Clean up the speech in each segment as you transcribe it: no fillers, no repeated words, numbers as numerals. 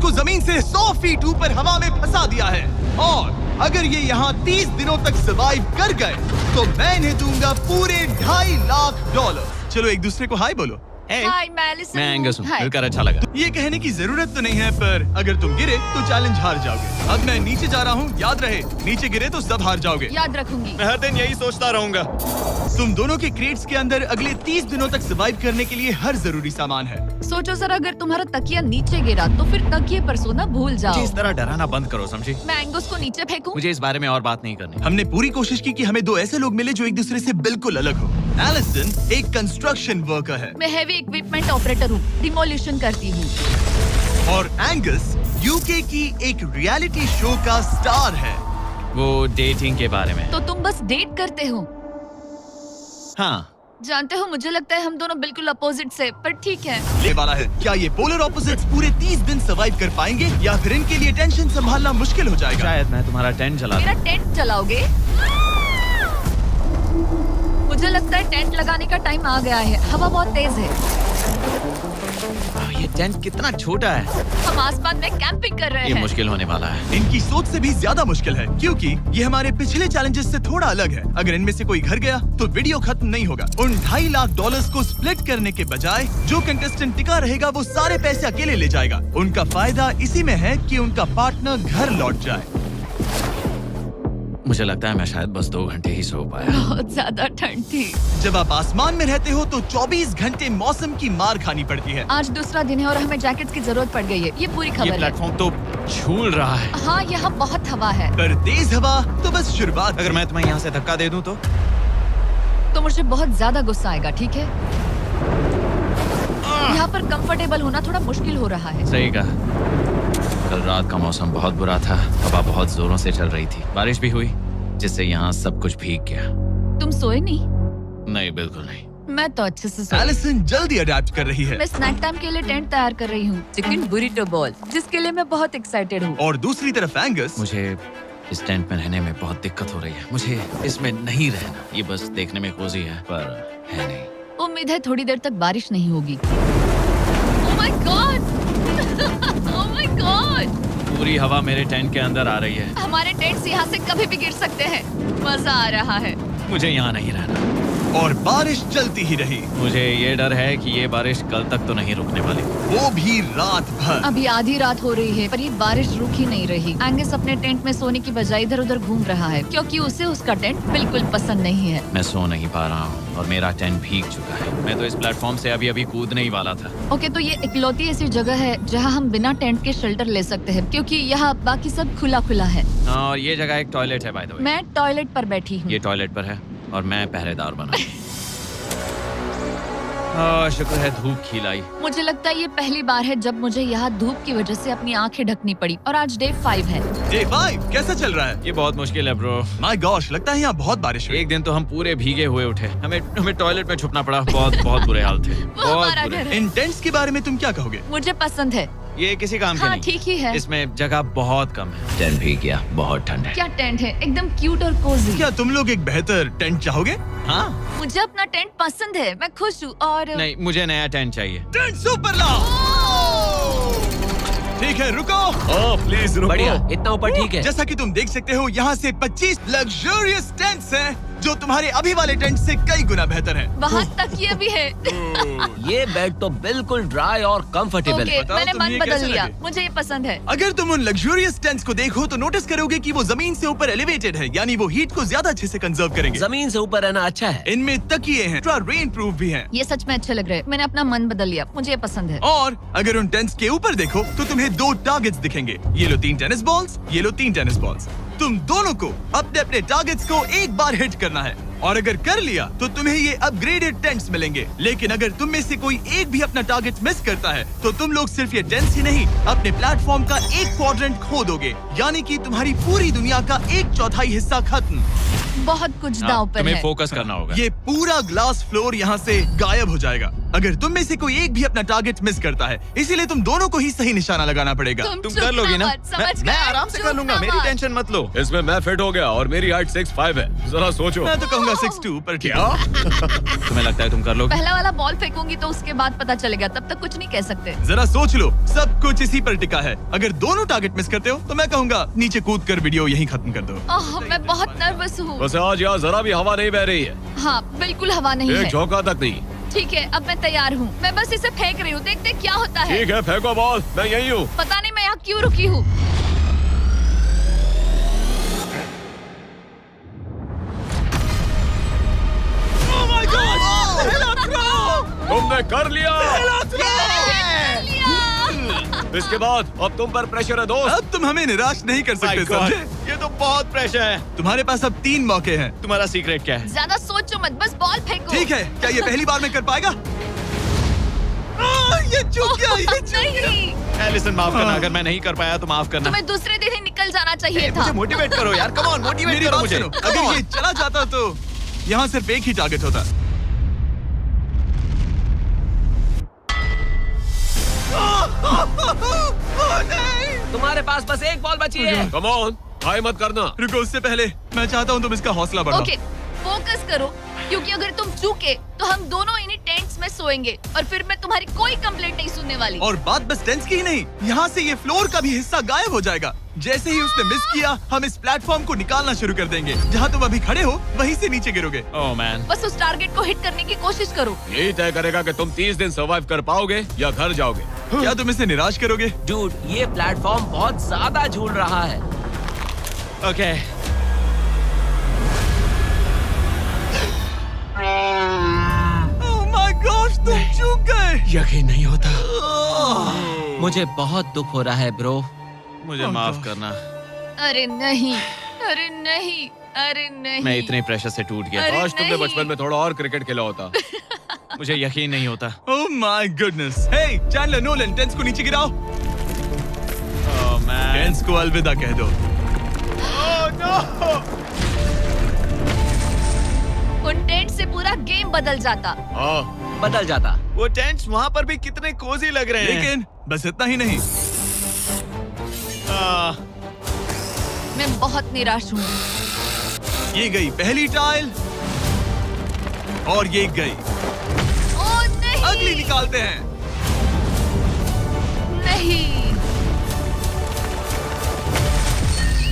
उसको जमीन से 100 फीट ऊपर हवा में फंसा दिया है। और अगर ये यहाँ 30 दिनों तक सर्वाइव कर गए तो मैं इन्हें दूंगा पूरे $2.5 लाख। चलो एक दूसरे को हाय बोलो। हाय, मैं एलिसन मैं हूँ। एंगस हूँ, हाय। मिलकर अच्छा लगा। ये कहने की जरूरत तो नहीं है, पर अगर तुम गिरे तो चैलेंज हार जाओगे। अब मैं नीचे जा रहा हूँ, याद रहे नीचे गिरे तो सब हार जाओगे। याद रखूंगी। मैं हर दिन यही सोचता रहूंगा। तुम दोनों के क्रेट्स के अंदर अगले 30 दिनों तक सर्वाइव करने के लिए हर जरूरी सामान है। सोचो सर, अगर तुम्हारा तकिया नीचे गिरा तो फिर तकिए पर सोना भूल जाओ। मुझे इस तरह डराना बंद करो, समझी? मैं एंगस को नीचे फेंकूं? मुझे इस बारे में और बात नहीं करनी। हमने पूरी कोशिश की कि हमें दो ऐसे लोग मिले जो एक दूसरे से बिल्कुल अलग हो। एलिसन एक कंस्ट्रक्शन वर्कर है मैं हेवी इक्विपमेंट ऑपरेटर हूँ, डिमोलिशन करती हूँ। और एंगस यूके की एक रियलिटी शो का स्टार है। वो डेटिंग के बारे में। तो तुम बस डेट करते हो? हाँ, जानते हो, मुझे लगता है हम दोनों बिल्कुल अपोजिट से, पर ठीक है। ले वाला है। क्या ये पोलर ऑपोजिट्स पूरे 30 दिन सर्वाइव कर पाएंगे या फिर इनके लिए टेंशन संभालना मुश्किल हो जाएगा? शायद मैं तुम्हारा टेंट चला मेरा टेंट चलाओगे? मुझे लगता है टेंट लगाने का टाइम आ गया है। हवा बहुत तेज है। ये टेंट कितना छोटा है। हम आसमान में कैंपिंग कर रहे ये हैं। मुश्किल होने वाला है। इनकी सोच से भी ज्यादा मुश्किल है, क्योंकि ये हमारे पिछले चैलेंजेस से थोड़ा अलग है। अगर इनमें से कोई घर गया तो वीडियो खत्म नहीं होगा। उन $2.5 लाख को स्प्लिट करने के बजाय जो कंटेस्टेंट टिका रहेगा वो सारे पैसे अकेले ले जाएगा। उनका फायदा इसी में है कि उनका पार्टनर घर लौट जाए। मुझे लगता है मैं शायद बस 2 घंटे ही सो पाया। बहुत ज्यादा ठंड थी। जब आप आसमान में रहते हो तो 24 घंटे मौसम की मार खानी पड़ती है। आज दूसरा दिन है और हमें जैकेट्स की जरूरत पड़ गई है। ये पूरी ये खबर है। प्लेटफॉर्म तो झूल रहा है। हाँ, यहाँ बहुत हवा है। पर तेज हवा तो बस शुरुआत। अगर मैं तुम्हें यहाँ से धक्का दे दूं तो मुझे बहुत ज्यादा गुस्सा आएगा, ठीक है? यहाँ पर कंफर्टेबल होना थोड़ा मुश्किल हो रहा है। सही कहा। कल रात का मौसम बहुत बुरा था। हवा बहुत जोरों से चल रही थी। बारिश भी हुई, जिससे यहाँ सब कुछ भीग गया। तुम सोए नहीं? नहीं, बिल्कुल नहीं। मैं तो अच्छे से सोई। एलिसन जल्दी अडेप्ट कर रही है। मैं स्नैक टाइम के लिए टेंट तैयार कर रही हूँ, चिकन बुरिटो बॉल, जिसके लिए मैं बहुत एक्साइटेड हूँ। और दूसरी तरफ एंगस। मुझे इस टेंट में रहने में बहुत दिक्कत हो रही है। मुझे इसमें नहीं रहना। ये बस देखने में कोजी है, पर है नहीं। उम्मीद है थोड़ी देर तक बारिश नहीं होगी। Oh my God! Oh my God! पूरी हवा मेरे टेंट के अंदर आ रही है। हमारे टेंट्स यहाँ से कभी भी गिर सकते हैं। मजा आ रहा है। मुझे यहाँ नहीं रहना। और बारिश चलती ही रही, मुझे ये डर है कि ये बारिश कल तक तो नहीं रुकने वाली। वो भी रात भर। अभी आधी रात हो रही है, पर ये बारिश रुक ही नहीं रही। एंगस अपने टेंट में सोने की बजाय इधर उधर घूम रहा है, क्योंकि उसे उसका टेंट बिल्कुल पसंद नहीं है। मैं सो नहीं पा रहा हूँ और मेरा टेंट भीग चुका है। मैं तो इस प्लेटफॉर्म से अभी कूदने ही वाला था। ओके, तो ये इकलौती ऐसी जगह है जहाँ हम बिना टेंट के शेल्टर ले सकते हैं, क्योंकि यहाँ बाकी सब खुला खुला है। और ये जगह एक टॉयलेट है, बाय द वे। मैं टॉयलेट पर बैठी हूँ। ये टॉयलेट पर है और मैं पहरेदार बना। शुक्र है धूप खिलाई। मुझे लगता है ये पहली बार है जब मुझे यहाँ धूप की वजह से अपनी आंखें ढकनी पड़ी, और आज डे 5 है। डे 5 कैसा चल रहा है? ये बहुत मुश्किल है ब्रो। माय गॉश, लगता है यहाँ बहुत बारिश हुई। एक दिन तो हम पूरे भीगे हुए उठे। हमें टॉयलेट में छुपना पड़ा। बहुत बुरे हाल थे। वो बहुत हमारा बुरे। घर है। इन टेंट्स के बारे में तुम क्या कहोगे? मुझे पसंद है। ये किसी काम के हाँ, नहीं। ठीक ही है। इसमें जगह बहुत कम है। टेंट भीग गया, बहुत ठंड है। क्या टेंट है, एकदम क्यूट और कोजी। क्या तुम लोग एक बेहतर टेंट चाहोगे? हाँ? मुझे अपना टेंट पसंद है, मैं खुश हूँ। और नहीं, मुझे नया टेंट चाहिए। टेंट सुपर लाओ। ठीक है, रुको। प्लीज रुको। बढ़िया, इतना ऊपर ठीक है। जैसा कि तुम देख सकते हो, यहाँ से 25 लग्जरियस टेंट्स हैं, जो तुम्हारे अभी वाले टेंट से कई गुना बेहतर हैं। वहाँ तक ये भी है। ये बेड तो बिल्कुल ड्राई और कंफर्टेबल ओके, है। बताओ मैंने तुम्हें मन ये बदल कैसे लिया। लगे? मुझे ये पसंद है। अगर तुम उन लग्जरियस टेंट्स को देखो तो नोटिस करोगे कि वो जमीन से ऊपर एलिवेटेड है, यानी वो हीट को ज्यादा अच्छे से कंजर्व करेंगे। जमीन से ऊपर रहना अच्छा है। इनमें तकिए हैं, थोड़ा रेन प्रूफ भी हैं। ये सच में अच्छे लग रहे हैं। मैंने अपना मन बदल लिया, मुझे ये पसंद है। और अगर उन टेंट्स के ऊपर देखो तो तुम्हें 2 टारगेट्स दिखेंगे। ये लो 3 टेनिस बॉल्स, ये लो 3 टेनिस बॉल्स। तुम दोनों को अपने अपने टारगेट्स को एक बार हिट करना है, और अगर कर लिया तो तुम्हें ये अपग्रेडेड टेंट्स मिलेंगे। लेकिन अगर तुम में से कोई एक भी अपना टारगेट मिस करता है तो तुम लोग सिर्फ ये टेंट्स ही नहीं, अपने प्लेटफॉर्म का एक क्वाड्रेंट खो दोगे, यानी कि तुम्हारी पूरी दुनिया का 1/4 हिस्सा खत्म। बहुत कुछ दांव पर तुम्हें है। फोकस करना होगा। ये पूरा ग्लास फ्लोर यहाँ से गायब हो जाएगा। अगर तुम में से कोई एक भी अपना टारगेट मिस करता है, इसीलिए तुम दोनों को ही सही निशाना लगाना पड़ेगा। तुम कर लोगी ना? मैं आराम से कर लूंगा, मेरी टेंशन मत लो। इसमें मैं फिट हो गया और मेरी हाइट 6'5" है। जरा सोचो। मैं तो कहूँगा 6'2", पर क्या? तुम्हें लगता है तुम कर लोगे? पहला वाला बॉल फेंकूंगी तो उसके बाद पता चलेगा, तब तक कुछ नहीं कह सकते। जरा सोच लो, सब कुछ इसी पर टिका है। अगर दोनों टारगेट मिस करते हो तो मैं कहूँगा नीचे कूद कर वीडियो यहीं खत्म कर दो। मैं बहुत नर्वस हूँ। बस आज यहाँ जरा भी हवा नहीं बह रही है। हाँ, बिल्कुल हवा नहीं एक है। झोंका तक नहीं। ठीक है, अब मैं तैयार हूँ। मैं बस इसे फेंक रही हूँ, देखते क्या होता है। ठीक है, फेंको बॉल, मैं यही हूँ। पता नहीं मैं यहाँ क्यों रुकी हूँ। तुमने कर लिया। इसके बाद अब तुम पर प्रेशर है दोस्त। अब तुम हमें निराश नहीं कर सकते, समझे? ये तो बहुत प्रेशर है। तुम्हारे पास अब 3 मौके हैं। तुम्हारा सीक्रेट क्या है? ज्यादा सोचो मत, बस बॉल फेंको। ठीक है, क्या ये पहली बार में कर पाएगा? ये चूक गया, ये चूक गया। नहीं, एलिसन माफ करना, हाँ। अगर मैं नहीं कर पाया तो माफ करना। तुम्हें दूसरे दिन ही निकल जाना चाहिए था। मुझे मोटिवेट करो यार, कम ऑन, मोटिवेट मेरी करो बात मुझे। सुनो, अगर ये चला जाता तो यहाँ सिर्फ एक ही टारगेट होता। तुम्हारे पास बस एक बॉल बची है। कम ऑन, हाय मत करना। रुको, उससे पहले मैं चाहता हूँ तुम इसका हौसला बढ़ाओ। ओके, फोकस करो, क्योंकि अगर तुम चूके तो हम दोनों इन्हीं टेंट्स में सोएंगे और फिर मैं तुम्हारी कोई कंप्लेंट नहीं सुनने वाली। और बात बस टेंस की ही नहीं, यहाँ से ये फ्लोर का भी हिस्सा गायब हो जाएगा। जैसे ही उसने मिस किया, हम इस प्लेटफॉर्म को निकालना शुरू कर देंगे। जहाँ तुम अभी खड़े हो, वहीं से नीचे गिरोगे। ओह मैन, बस उस टारगेट को हिट करने की कोशिश करो। यही तय करेगा कि तुम 30 दिन सर्वाइव कर पाओगे या घर जाओगे। क्या तुम इसे निराश करोगे? डूड, ये प्लेटफॉर्म बहुत ज्यादा झूल रहा है। ओके। ओह माय गॉड, तुम चूक गए। यकीन नहीं होता। मुझे बहुत दुख हो रहा है ब्रो। मुझे Oh माफ God. करना, अरे नहीं, अरे नहीं, अरे नहीं। मैं इतने प्रेशर से टूट गया। अरे काश तुमने नहीं। बचपन में थोड़ा और क्रिकेट खेला होता। मुझे यकीन नहीं होता। Oh my goodness. Hey Chandler Nolan, टेंस को नीचे गिराओ। ओह मैन, टेंस को अलविदा कह दो। उन टेंट से पूरा गेम बदल जाता। हाँ, बदल जाता। वो टेंट्स वहाँ पर भी कितने कोजी लग रहे हैं। लेकिन बस इतना ही नहीं, आह, मैं बहुत निराश हूँ। ये गई पहली टाइल और ये गई। ओह नहीं, अगली निकालते हैं। नहीं।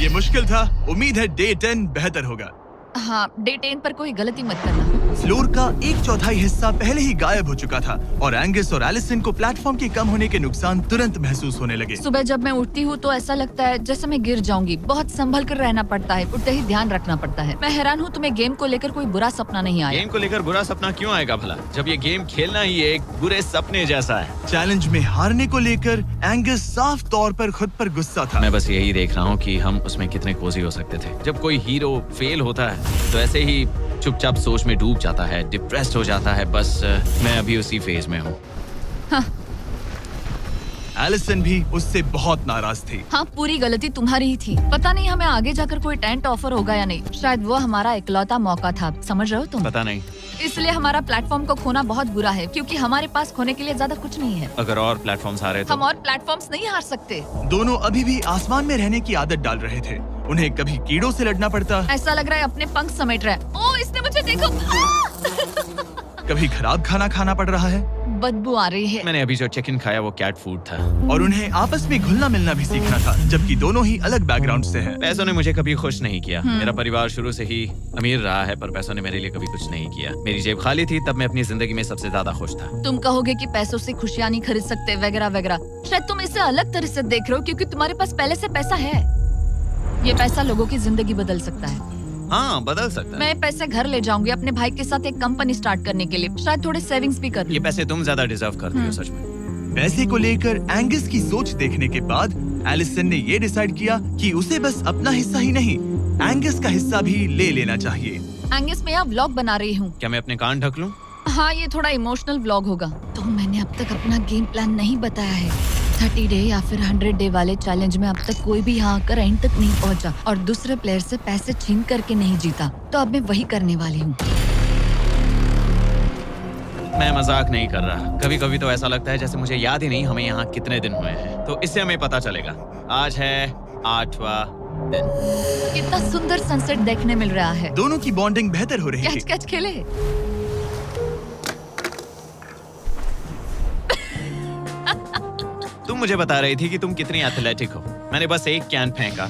ये मुश्किल था, उम्मीद है डे 10 बेहतर होगा। हाँ, डे 10 पर कोई गलती मत करना। फ्लोर का 1/4 हिस्सा पहले ही गायब हो चुका था और एंगस और एलिसन को प्लेटफॉर्म के कम होने के नुकसान तुरंत महसूस होने लगे। सुबह जब मैं उठती हूँ तो ऐसा लगता है जैसे मैं गिर जाऊंगी। बहुत संभल कर रहना पड़ता है, उठते ही ध्यान रखना पड़ता है। मैं हैरान हूँ तुम्हें गेम को लेकर कोई बुरा सपना नहीं आया। गेम को लेकर बुरा सपना क्यों आएगा भला, जब ये गेम खेलना ही एक बुरे सपने जैसा है। चैलेंज में हारने को लेकर एंगस साफ तौर पर खुद पर गुस्सा था। मैं बस यही देख रहा हूँ कि हम उसमें कितने कोजी हो सकते थे। जब कोई हीरो फेल होता है तो ऐसे ही चुपचाप सोच में डूब जाता है, डिप्रेस्ड हो जाता है। बस मैं अभी उसी फेज में हूँ। एलिसन भी उससे बहुत नाराज थी। हाँ, पूरी गलती तुम्हारी ही थी। पता नहीं हमें आगे जाकर कोई टेंट ऑफर होगा या नहीं। शायद वो हमारा इकलौता मौका था, समझ रहे हो तुम? पता नहीं, इसलिए हमारा प्लेटफॉर्म को खोना बहुत बुरा है, क्योंकि हमारे पास खोने के लिए ज्यादा कुछ नहीं है। अगर और प्लेटफॉर्म्स आ रहे तो हम और प्लेटफॉर्म्स नहीं हार सकते। दोनों अभी भी आसमान में रहने की आदत डाल रहे थे। उन्हें कभी कीड़ों से लड़ना पड़ता, ऐसा लग रहा है अपने पंख समेट रहा है। ओह, इसने मुझे देखो। कभी खराब खाना खाना पड़ रहा है बदबू आ रही है। मैंने अभी जो चिकन खाया वो कैट फूड था। और उन्हें आपस में घुलना मिलना भी सीखना था, जबकि दोनों ही अलग बैकग्राउंड से हैं। पैसों ने मुझे कभी खुश नहीं किया। मेरा परिवार शुरू से ही अमीर रहा है, पर पैसों ने मेरे लिए कभी कुछ नहीं किया। मेरी जेब खाली थी तब मैं अपनी जिंदगी में सबसे ज्यादा खुश था। तुम कहोगे कि पैसों से खुशियां नहीं खरीद सकते वगैरह वगैरह। शायद तुम इसे अलग तरह से देख रहे हो, क्योंकि तुम्हारे पास पहले से पैसा है। ये पैसा लोगों की जिंदगी बदल सकता है। हाँ, बदल सकता है। मैं पैसे घर ले जाऊंगी अपने भाई के साथ एक कंपनी स्टार्ट करने के लिए। शायद थोड़े सेविंग्स भी कर लूं। ये पैसे तुम ज्यादा डिजर्व करती हो, सच में। पैसे को लेकर एंगस की सोच देखने के बाद एलिसन ने ये डिसाइड किया कि उसे बस अपना हिस्सा ही नहीं, एंगस का हिस्सा भी ले लेना चाहिए। एंगस, मैं यहाँ व्लॉग बना रही हूँ। क्या मैं अपने कान ढक लूं? हाँ, ये थोड़ा इमोशनल व्लॉग होगा। तो मैंने अब तक अपना गेम प्लान नहीं बताया है। 30 डे या फिर 100 डे वाले चैलेंज में अब तक कोई भी यहाँ आकर एंड तक नहीं पहुँचा और दूसरे प्लेयर से पैसे छीन करके नहीं जीता। तो अब मैं वही करने वाली हूँ। मैं मजाक नहीं कर रहा। कभी कभी तो ऐसा लगता है जैसे मुझे याद ही नहीं हमें यहाँ कितने दिन हुए हैं। तो इससे हमें पता चलेगा। आज है 8वां दिन। कितना सुंदर सनसेट देखने मिल रहा है। दोनों की बॉन्डिंग बेहतर हो रही है। कैच कैच खेले। तुम मुझे बता रही थी कि तुम कितनी एथलेटिक हो। मैंने बस एक कैन फेंका